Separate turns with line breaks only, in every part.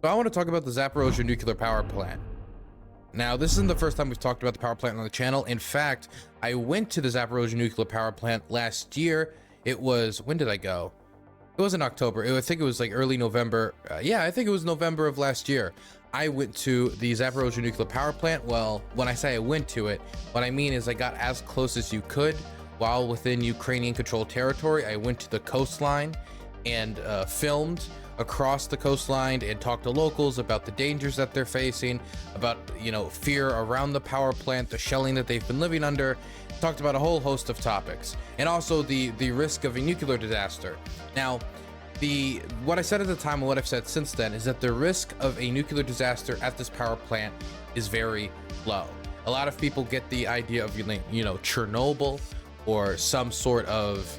So I want to talk about the Zaporizhzhia nuclear power plant. Now, this isn't the first time we've talked about the power plant on the channel. In fact, I went to the Zaporizhzhia nuclear power plant last year. It was, when did I go? It was in October. I think it was like early November. Yeah, I think it was November of last year. I went to the Zaporizhzhia nuclear power plant. Well, when I say I went to it, what I mean is I got as close as you could while within Ukrainian controlled territory. I went to the coastline and filmed across the coastline and talked to locals about the dangers that they're facing, about, you know, fear around the power plant, the shelling that they've been living under. Talked about a whole host of topics, and also the risk of a nuclear disaster. Now, what I said at the time and what I've said since then is that the risk of a nuclear disaster at this power plant is very low. A lot of people get the idea of, you know, Chernobyl or some sort of,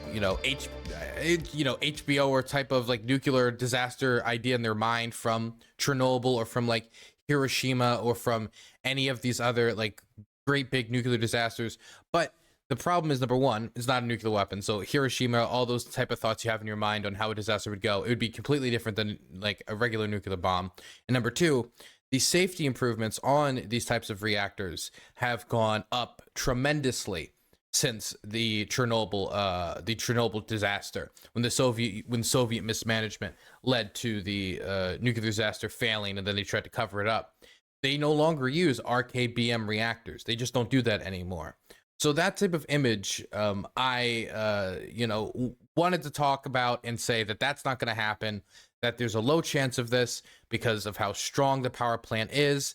HBO or type of like nuclear disaster idea in their mind from Chernobyl or from like Hiroshima or from any of these other like great big nuclear disasters. But the problem is, number one, it's not a nuclear weapon. So Hiroshima, all those type of thoughts you have in your mind on how a disaster would go, it would be completely different than like a regular nuclear bomb. And number two, the safety improvements on these types of reactors have gone up tremendously since the Chernobyl disaster, when Soviet mismanagement led to the nuclear disaster failing, and then they tried to cover it up. They no longer use RKBM reactors. They just don't do that anymore. So that type of image, I wanted to talk about and say that that's not going to happen, that there's a low chance of this because of how strong the power plant is.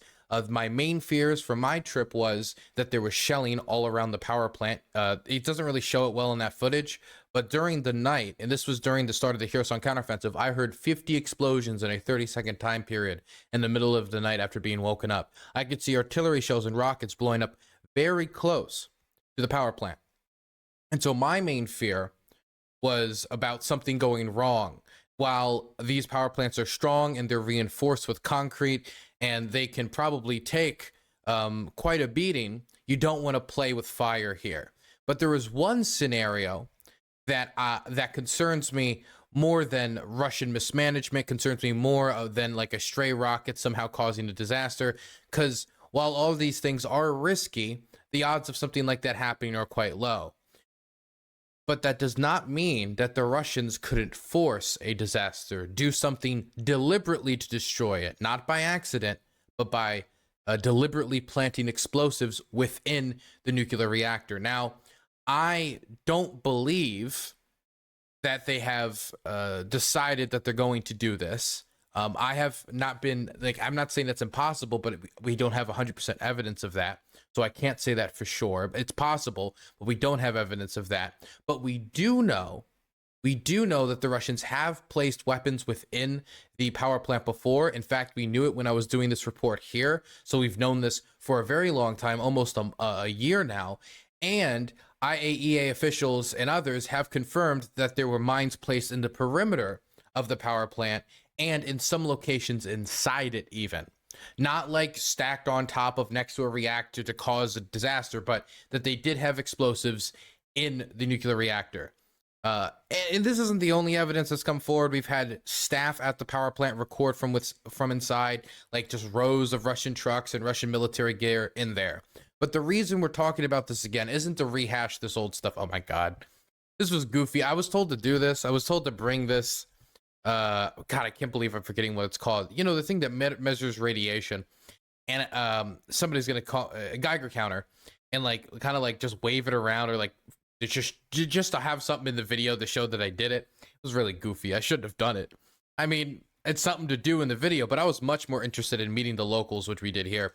My main fears from my trip was that there was shelling all around the power plant. It doesn't really show it well in that footage, but during the night, and this was during the start of the Kherson counteroffensive, I heard 50 explosions in a 30-second time period in the middle of the night after being woken up. I could see artillery shells and rockets blowing up very close to the power plant. And so my main fear was about something going wrong. While these power plants are strong and they're reinforced with concrete and they can probably take quite a beating, you don't want to play with fire here. But there is one scenario that that concerns me more than Russian mismanagement, concerns me more than like a stray rocket somehow causing a disaster. Because while all of these things are risky, the odds of something like that happening are quite low. But that does not mean that the Russians couldn't force a disaster, do something deliberately to destroy it, not by accident, but by deliberately planting explosives within the nuclear reactor. Now, I don't believe that they have decided that they're going to do this. I have not been, like, I'm not saying that's impossible, but we don't have 100% evidence of that. So I can't say that for sure. It's possible, but we don't have evidence of that. But we do know that the Russians have placed weapons within the power plant before. In fact, we knew it when I was doing this report here. So we've known this for a very long time, almost a year now. And IAEA officials and others have confirmed that there were mines placed in the perimeter of the power plant and in some locations inside it even. Not like stacked on top of next to a reactor to cause a disaster, but that they did have explosives in the nuclear reactor. And this isn't the only evidence that's come forward. We've had staff at the power plant record from inside, like just rows of Russian trucks and Russian military gear in there. But the reason we're talking about this again isn't to rehash this old stuff. Oh my God, this was goofy. I was told to do this. I was told to bring this. God, I can't believe I'm forgetting what it's called. You know, the thing that measures radiation, and somebody's gonna call a Geiger counter, and like kind of like just wave it around, or like just to have something in the video to show that I did it. It was really goofy. I shouldn't have done it. I mean, it's something to do in the video, but I was much more interested in meeting the locals, which we did here.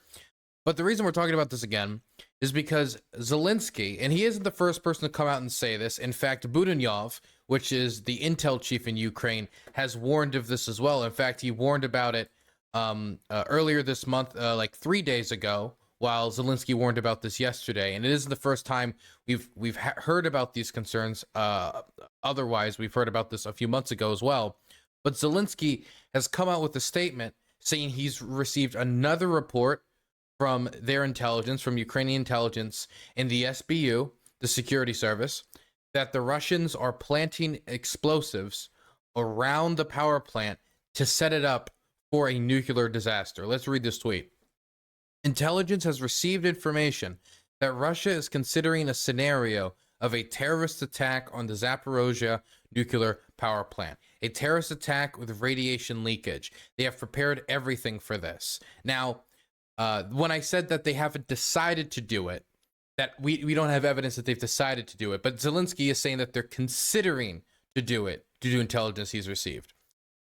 But the reason we're talking about this again is because Zelensky, and he isn't the first person to come out and say this. In fact, Budanov, which is the intel chief in Ukraine, has warned of this as well. In fact, he warned about it earlier this month, like 3 days ago, while Zelensky warned about this yesterday. And it isn't the first time we've heard about these concerns. Otherwise, we've heard about this a few months ago as well. But Zelensky has come out with a statement saying he's received another report from their intelligence, from Ukrainian intelligence and the SBU, the security service, that the Russians are planting explosives around the power plant to set it up for a nuclear disaster. Let's read this tweet. Intelligence has received information that Russia is considering a scenario of a terrorist attack on the Zaporizhzhia nuclear power plant, a terrorist attack with radiation leakage. They have prepared everything for this. Now, when I said that they haven't decided to do it, that we don't have evidence that they've decided to do it, but Zelensky is saying that they're considering to do it due to intelligence he's received.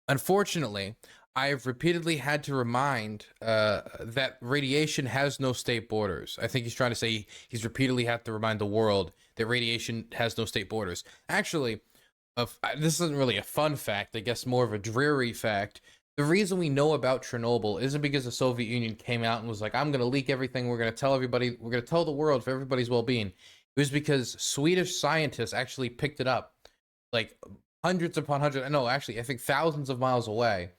Unfortunately, I have repeatedly had to remind that radiation has no state borders. I think he's trying to say he's repeatedly had to remind the world that radiation has no state borders. Actually, this isn't really a fun fact, I guess more of a dreary fact. The reason we know about Chernobyl isn't because the Soviet Union came out and was like, I'm going to leak everything. We're going to tell everybody. We're going to tell the world for everybody's well-being. It was because Swedish scientists actually picked it up, like hundreds upon hundreds. No, actually, I think thousands of miles away.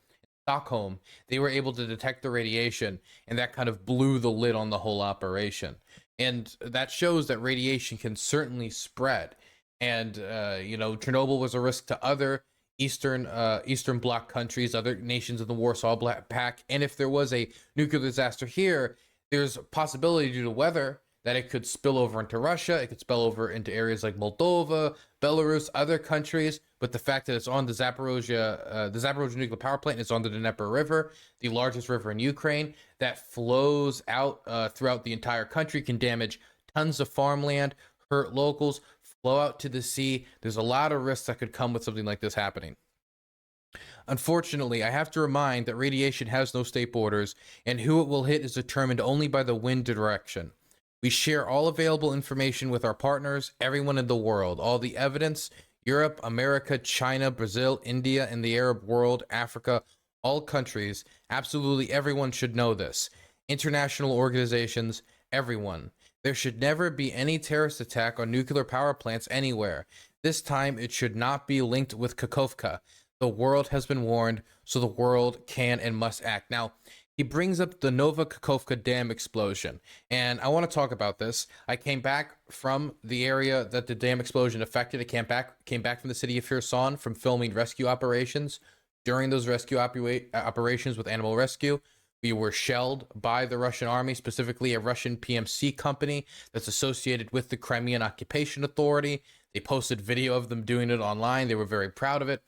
Stockholm, they were able to detect the radiation, and that kind of blew the lid on the whole operation. And that shows that radiation can certainly spread. And Chernobyl was a risk to other Eastern Bloc countries, other nations of the Warsaw Pact. And if there was a nuclear disaster here, there's a possibility due to weather that it could spill over into Russia. It could spill over into areas like Moldova, Belarus, other countries. But the fact that it's on the Zaporizhzhia nuclear power plant, it's on the Dnieper River, the largest river in Ukraine, that flows out throughout the entire country, can damage tons of farmland, hurt locals, flow out to the sea. There's a lot of risks that could come with something like this happening. Unfortunately, I have to remind that radiation has no state borders, and who it will hit is determined only by the wind direction. We share all available information with our partners, everyone in the world, all the evidence, Europe, America, China, Brazil, India, and the Arab world, Africa, all countries. Absolutely everyone should know this. International organizations, everyone. There should never be any terrorist attack on nuclear power plants anywhere. This time, it should not be linked with Kakhovka. The world has been warned, so the world can and must act. Now, he brings up the Nova Kakhovka Dam explosion, and I want to talk about this. I came back from the area that the dam explosion affected. I came back from the city of Kherson from filming rescue operations. During those rescue operations with animal rescue, we were shelled by the Russian army, specifically a Russian PMC company that's associated with the Crimean Occupation Authority. They posted video of them doing it online. They were very proud of it.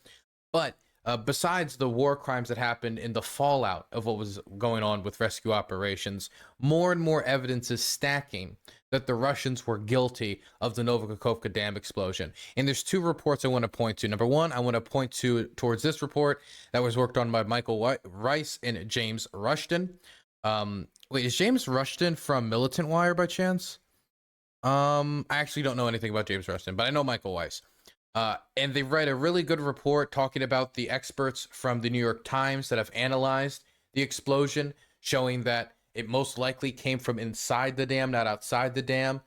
But besides the war crimes that happened in the fallout of what was going on with rescue operations, more and more evidence is stacking that the Russians were guilty of the Nova Kakhovka Dam explosion. And there's two reports I want to point to. Number one, I want to point towards this report that was worked on by Michael Rice and James Rushton. Wait, is James Rushton from Militant Wire by chance? I actually don't know anything about James Rushton, but I know Michael Weiss. And they write a really good report talking about the experts from the New York Times that have analyzed the explosion, showing that it most likely came from inside the dam, not outside the dam,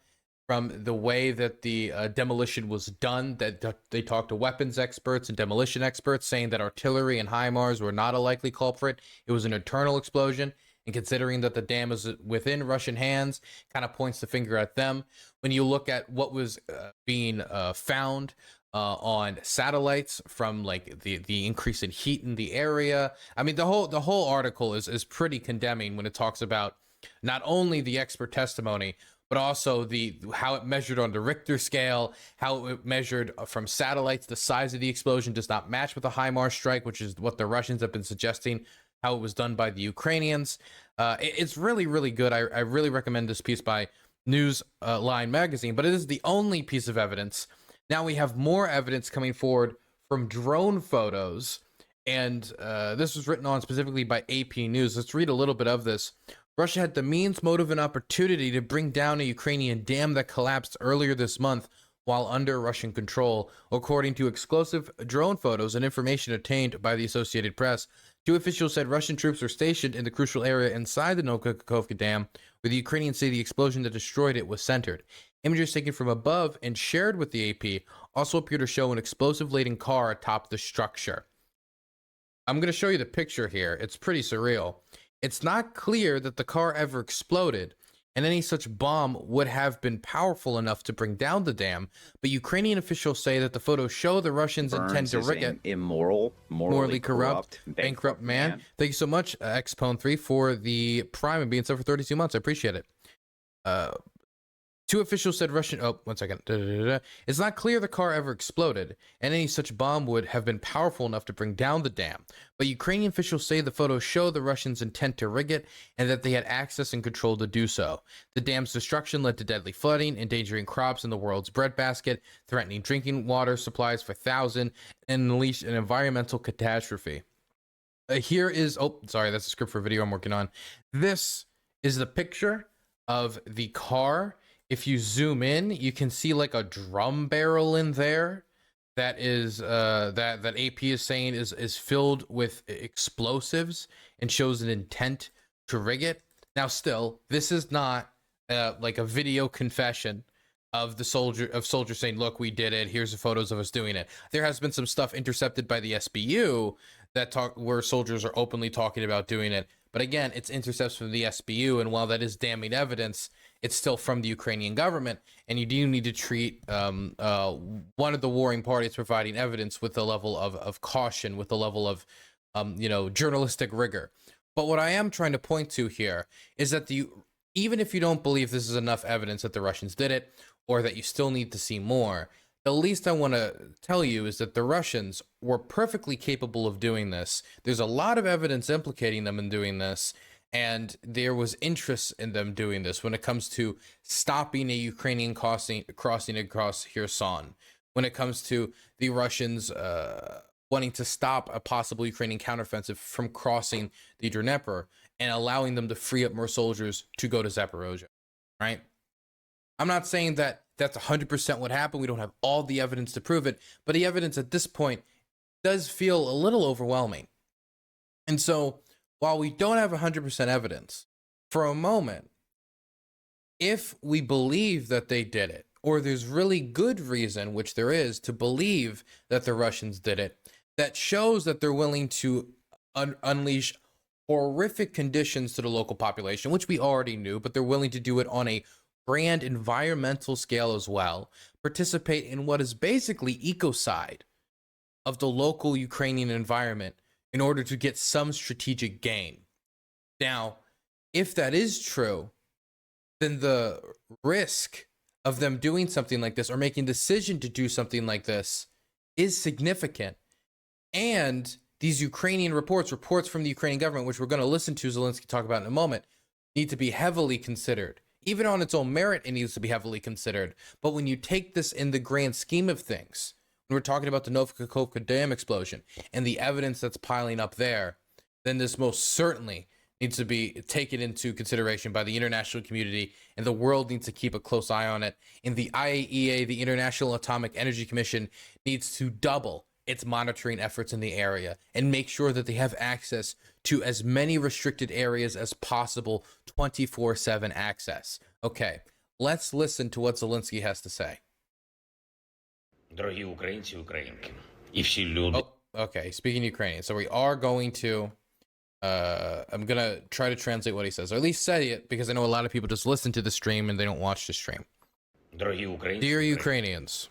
from the way that the demolition was done. That they talked to weapons experts and demolition experts, saying that artillery and HIMARS were not a likely culprit. It was an internal explosion. And considering that the dam is within Russian hands, kind of points the finger at them. When you look at what was being found on satellites from like the increase in heat in the area. I mean, the whole article is pretty condemning when it talks about not only the expert testimony, but also how it measured on the Richter scale, how it measured from satellites. The size of the explosion does not match with a HIMARS strike, which is what the Russians have been suggesting, how it was done by the Ukrainians. It's really, really good. I really recommend this piece by Newsline magazine, but it is the only piece of evidence. Now we have more evidence coming forward from drone photos, and this was written on specifically by AP News. Let's read a little bit of this. Russia had the means, motive, and opportunity to bring down a Ukrainian dam that collapsed earlier this month while under Russian control, according to exclusive drone photos and information obtained by the Associated Press. Two officials said Russian troops were stationed in the crucial area inside the Nova Kakhovka Dam, where the Ukrainians say the explosion that destroyed it was centered. Images taken from above and shared with the AP also appear to show an explosive-laden car atop the structure. I'm going to show you the picture here. It's pretty surreal. It's not clear that the car ever exploded. and any such bomb would have been powerful enough to bring down the dam, but Ukrainian officials say that the photos show the Russians intend to rig it.
Immoral, morally corrupt,
bankrupt man. Thank you so much, Xpone3, for the Prime and being so for 32 months. I appreciate it. Two officials said Russian... Oh, 1 second. It's not clear the car ever exploded, and any such bomb would have been powerful enough to bring down the dam. But Ukrainian officials say the photos show the Russians' intent to rig it, and that they had access and control to do so. The dam's destruction led to deadly flooding, endangering crops in the world's breadbasket, threatening drinking water supplies for thousands, and unleashed an environmental catastrophe. Here is... Oh, sorry, that's a script for a video I'm working on. This is the picture of the car. If you zoom in, you can see like a drum barrel in there that is that AP is saying is filled with explosives and shows an intent to rig it. Now, still, this is not like a video confession of the soldier saying, "Look, we did it. Here's the photos of us doing it." There has been some stuff intercepted by the SBU where soldiers are openly talking about doing it. But again, it's intercepts from the SBU, and while that is damning evidence, it's still from the Ukrainian government, and you do need to treat one of the warring parties providing evidence with a level of caution, with a level of journalistic rigor. But what I am trying to point to here is that even if you don't believe this is enough evidence that the Russians did it, or that you still need to see more, the least I want to tell you is that the Russians were perfectly capable of doing this. There's a lot of evidence implicating them in doing this, and there was interest in them doing this when it comes to stopping a Ukrainian crossing across Kherson, when it comes to the Russians wanting to stop a possible Ukrainian counteroffensive from crossing the Dnieper and allowing them to free up more soldiers to go to Zaporizhzhia, right? I'm not saying that that's 100% what happened. We don't have all the evidence to prove it, but the evidence at this point does feel a little overwhelming. And so, while we don't have 100% evidence, for a moment, if we believe that they did it, or there's really good reason, which there is, to believe that the Russians did it, that shows that they're willing to unleash horrific conditions to the local population, which we already knew, but they're willing to do it on a grand environmental scale as well, participate in what is basically ecocide of the local Ukrainian environment in order to get some strategic gain. Now, if that is true, then the risk of them doing something like this or making a decision to do something like this is significant. And these Ukrainian reports from the Ukrainian government, which we're going to listen to Zelensky talk about in a moment, need to be heavily considered. Even on its own merit, it needs to be heavily considered. But when you take this in the grand scheme of things, when we're talking about the Novokakhovka Dam explosion and the evidence that's piling up there, then this most certainly needs to be taken into consideration by the international community, and the world needs to keep a close eye on it. And the IAEA, the International Atomic Energy Commission, needs to double its monitoring efforts in the area and make sure that they have access to as many restricted areas as possible, 24/7 access. Okay, let's listen to what Zelensky has to say.
Дорогі українці, українки, і всі люди.
Oh, okay, speaking Ukrainian. So we are going to I'm gonna try to translate what he says, or at least say it, because I know a lot of people just listen to the stream and they don't watch the stream. Dear Ukrainians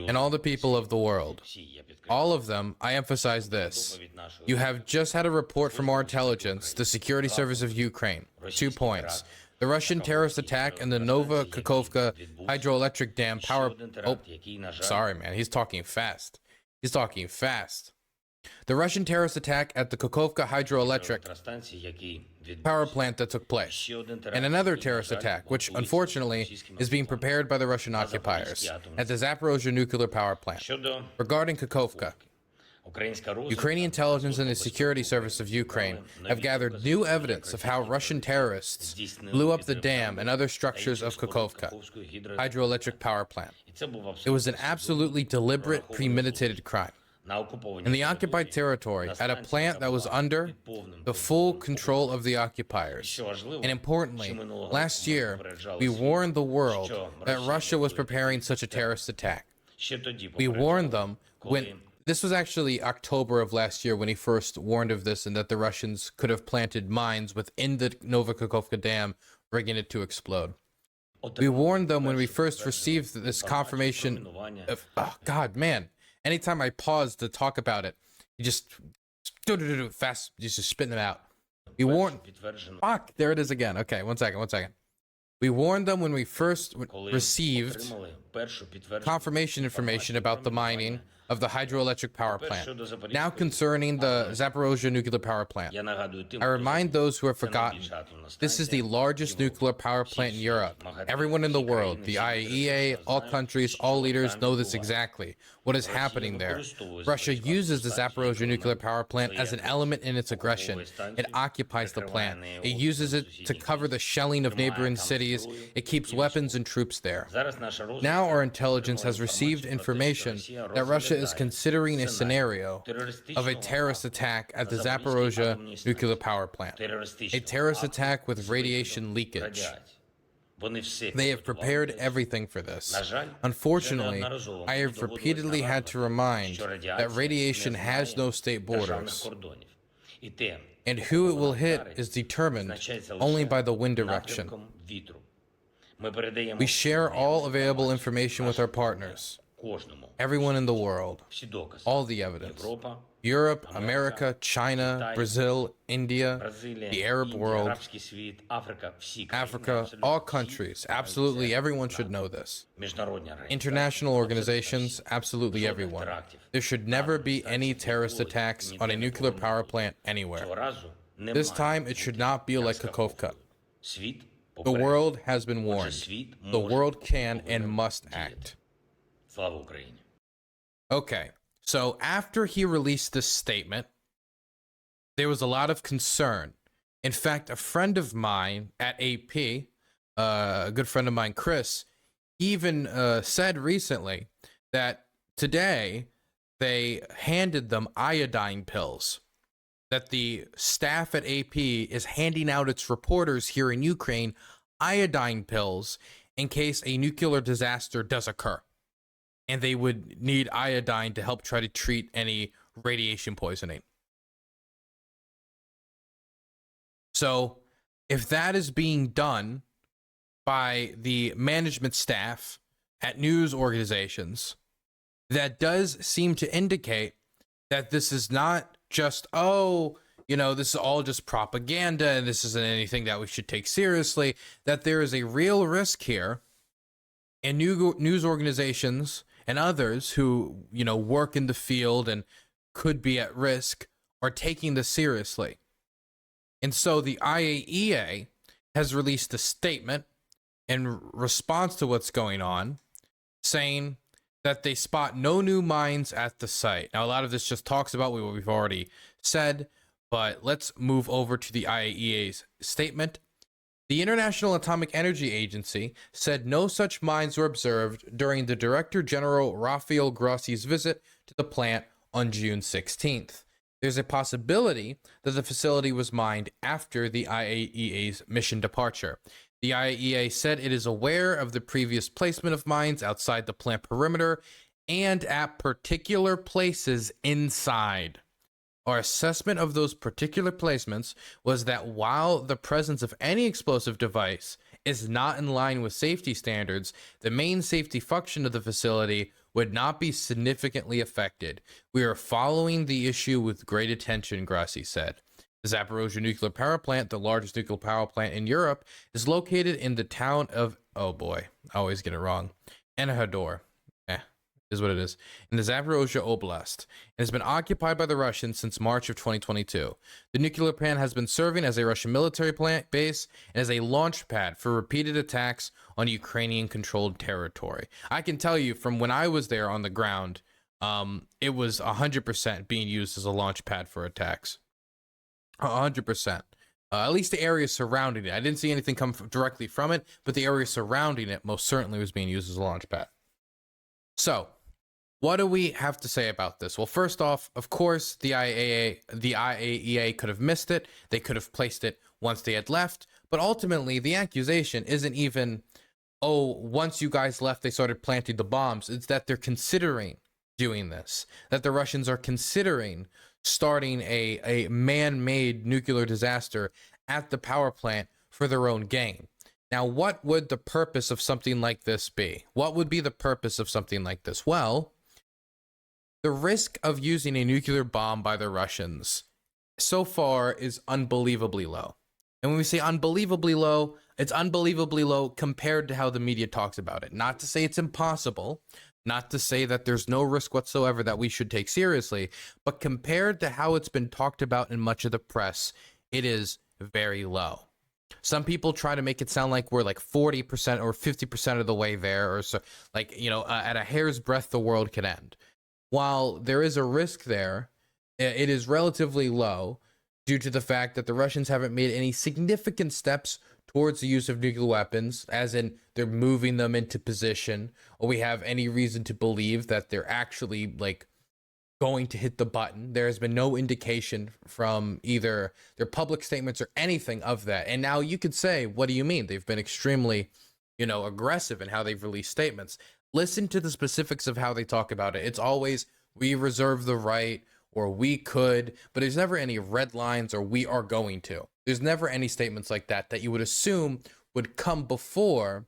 and all the people of the world, all of them, I emphasize this. You have just had a report from our intelligence, the Security Service of Ukraine. 2 points. The Russian terrorist attack in the Novokakhovka hydroelectric dam power... Oh, sorry, man. He's talking fast. He's talking fast. The Russian terrorist attack at the Kakhovka hydroelectric power plant that took place, and another terrorist attack, which unfortunately is being prepared by the Russian occupiers at the Zaporizhzhia nuclear power plant. Regarding Kakhovka, Ukrainian intelligence and the Security Service of Ukraine have gathered new evidence of how Russian terrorists blew up the dam and other structures of Kakhovka hydroelectric power plant. It was an absolutely deliberate, premeditated crime in the occupied territory at a plant that was under the full control of the occupiers. And importantly, last year, we warned the world that Russia was preparing such a terrorist attack. We warned them when This was actually October of last year when he first warned of this and that the Russians could have planted mines within the Novokakhovka Dam, rigging it to explode. We warned them when we first received this confirmation of, oh God, man, anytime I pause to talk about it, you just fast, just spitting them out. We warned, fuck, there it is again. Okay, one second. We warned them when we first received confirmation information about the mining of the hydroelectric power plant. Now concerning the Zaporizhzhia nuclear power plant, I remind those who have forgotten, this is the largest nuclear power plant in Europe. Everyone in the world, the IAEA, all countries, all leaders know this exactly. What is happening there? Russia uses the Zaporizhzhia nuclear power plant as an element in its aggression. It occupies the plant. It uses it to cover the shelling of neighboring cities. It keeps weapons and troops there. Now our intelligence has received information that Russia is considering a scenario of a terrorist attack at the Zaporizhzhia nuclear power plant. A terrorist attack with radiation leakage. They have prepared everything for this. Unfortunately, I have repeatedly had to remind that radiation has no state borders, and who it will hit is determined only by the wind direction. We share all available information with our partners, everyone in the world, all the evidence. Europe, America, China, Brazil, India, the Arab world, Africa, all countries, absolutely everyone should know this. International organizations, absolutely everyone. There should never be any terrorist attacks on a nuclear power plant anywhere. This time, it should not be like Kakhovka. The world has been warned. The world can and must act. Okay. So after he released this statement, there was a lot of concern. In fact, a friend of mine at AP, a good friend of mine, Chris, even said recently that today they handed them iodine pills, that the staff at AP is handing out its reporters here in Ukraine iodine pills in case a nuclear disaster does occur. And they would need iodine to help try to treat any radiation poisoning. So if that is being done by the management staff at news organizations, that does seem to indicate that this is not just, oh, you know, this is all just propaganda and this isn't anything that we should take seriously, that there is a real risk here, and news organizations and others who, you know, work in the field and could be at risk are taking this seriously. And so the IAEA has released a statement in response to what's going on, saying that they spot no new mines at the site. Now, a lot of this just talks about what we've already said, but let's move over to the IAEA's statement. The International Atomic Energy Agency said no such mines were observed during the Director General Rafael Grossi's visit to the plant on June 16th. There's a possibility that the facility was mined after the IAEA's mission departure. The IAEA said it is aware of the previous placement of mines outside the plant perimeter and at particular places inside. Our assessment of those particular placements was that while the presence of any explosive device is not in line with safety standards, the main safety function of the facility would not be significantly affected. We are following the issue with great attention, Grossi said. The Zaporizhzhia nuclear power plant, the largest nuclear power plant in Europe, is located in the town of, oh boy, I always get it wrong, Enerhodor. Is what it is, in the Zaporizhzhia Oblast, and has been occupied by the Russians since March of 2022. The nuclear plant has been serving as a Russian military plant base and as a launch pad for repeated attacks on Ukrainian-controlled territory. I can tell you from when I was there on the ground, it was 100% being used as a launch pad for attacks. 100%. At least the area surrounding it. I didn't see anything come directly from it, but the area surrounding it most certainly was being used as a launch pad. So, what do we have to say about this? Well, first off, of course, the IAEA could have missed it. They could have placed it once they had left. But ultimately, the accusation isn't even, oh, once you guys left, they started planting the bombs. It's that they're considering doing this, that the Russians are considering starting a man-made nuclear disaster at the power plant for their own gain. Now, what would the purpose of something like this be? What would be the purpose of something like this? Well, the risk of using a nuclear bomb by the Russians so far is unbelievably low. And when we say unbelievably low, it's unbelievably low compared to how the media talks about it. Not to say it's impossible, not to say that there's no risk whatsoever that we should take seriously, but compared to how it's been talked about in much of the press, it is very low. Some people try to make it sound like we're like 40% or 50% of the way there, or so, like, you know, at a hair's breadth, the world could end. While there is a risk there, it is relatively low due to the fact that the Russians haven't made any significant steps towards the use of nuclear weapons, as in they're moving them into position, or we have any reason to believe that they're actually like going to hit the button. There has been no indication from either their public statements or anything of that. And now you could say, what do you mean? They've been extremely, you know, aggressive in how they've released statements. Listen to the specifics of how they talk about it. It's always, we reserve the right, or we could, but there's never any red lines or we are going to. There's never any statements like that that you would assume would come before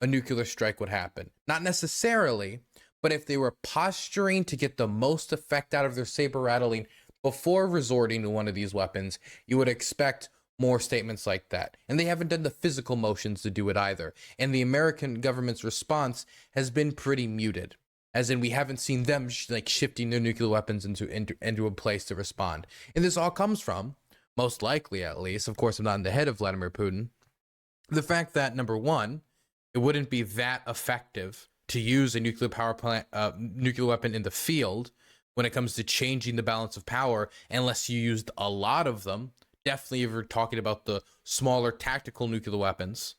a nuclear strike would happen. Not necessarily, but if they were posturing to get the most effect out of their saber rattling before resorting to one of these weapons, you would expect more statements like that. And they haven't done the physical motions to do it either. And the American government's response has been pretty muted, as in we haven't seen them like shifting their nuclear weapons into a place to respond. And this all comes from, most likely at least, of course I'm not in the head of Vladimir Putin, the fact that, number one, it wouldn't be that effective to use a nuclear power plant, nuclear weapon in the field when it comes to changing the balance of power, unless you used a lot of them. Definitely if you're talking about the smaller tactical nuclear weapons,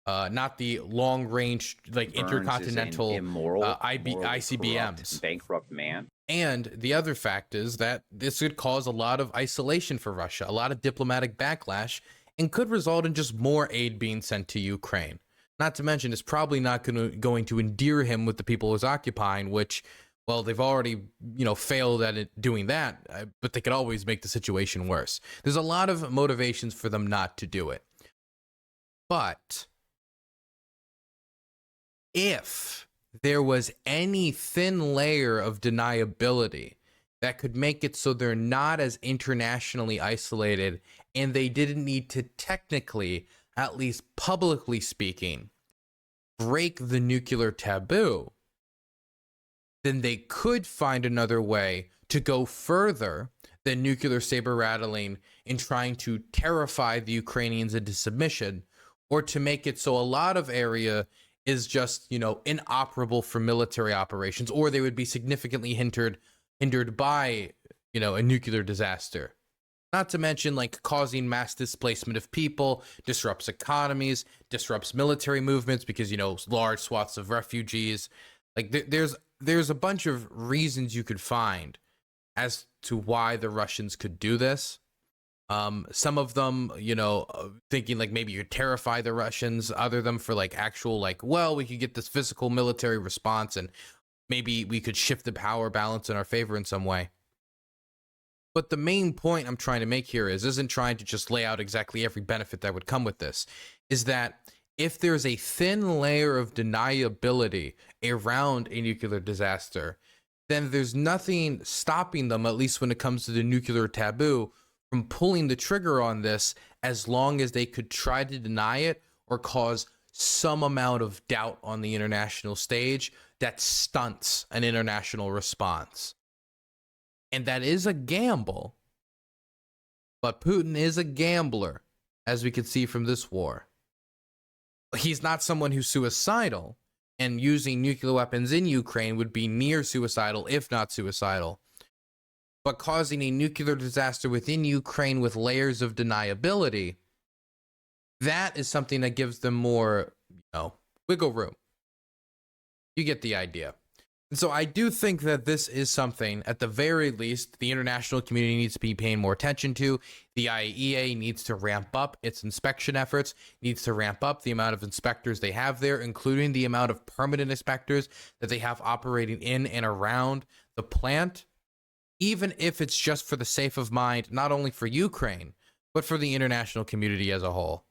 not the long range, like
Burns
intercontinental
is an immoral,
ICBMs.
corrupt, bankrupt man.
And the other fact is that this could cause a lot of isolation for Russia, a lot of diplomatic backlash, and could result in just more aid being sent to Ukraine. Not to mention, it's probably not going to endear him with the people who's occupying, which, well, they've already, you know, failed at doing that, but they could always make the situation worse. There's a lot of motivations for them not to do it. But if there was any thin layer of deniability that could make it so they're not as internationally isolated, and they didn't need to technically, at least publicly speaking, break the nuclear taboo, then they could find another way to go further than nuclear saber rattling in trying to terrify the Ukrainians into submission, or to make it so a lot of area is just, you know, inoperable for military operations, or they would be significantly hindered by, you know, a nuclear disaster. Not to mention, like, causing mass displacement of people, disrupts economies, disrupts military movements because, you know, large swaths of refugees. Like, there's a bunch of reasons you could find as to why the Russians could do this. Some of them, you know, thinking like maybe you terrify the Russians, other them for like actual, like, well, we could get this physical military response and maybe we could shift the power balance in our favor in some way. But the main point I'm trying to make here isn't trying to just lay out exactly every benefit that would come with this, is that if there's a thin layer of deniability around a nuclear disaster, then there's nothing stopping them, at least when it comes to the nuclear taboo, from pulling the trigger on this, as long as they could try to deny it or cause some amount of doubt on the international stage that stunts an international response. And that is a gamble, but Putin is a gambler, as we can see from this war. He's not someone who's suicidal, and using nuclear weapons in Ukraine would be near suicidal, if not suicidal. But causing a nuclear disaster within Ukraine with layers of deniability, that is something that gives them more, you know, wiggle room. You get the idea. And so I do think that this is something, at the very least, the international community needs to be paying more attention to. The IAEA needs to ramp up its inspection efforts, needs to ramp up the amount of inspectors they have there, including the amount of permanent inspectors that they have operating in and around the plant, even if it's just for the sake of mind, not only for Ukraine, but for the international community as a whole.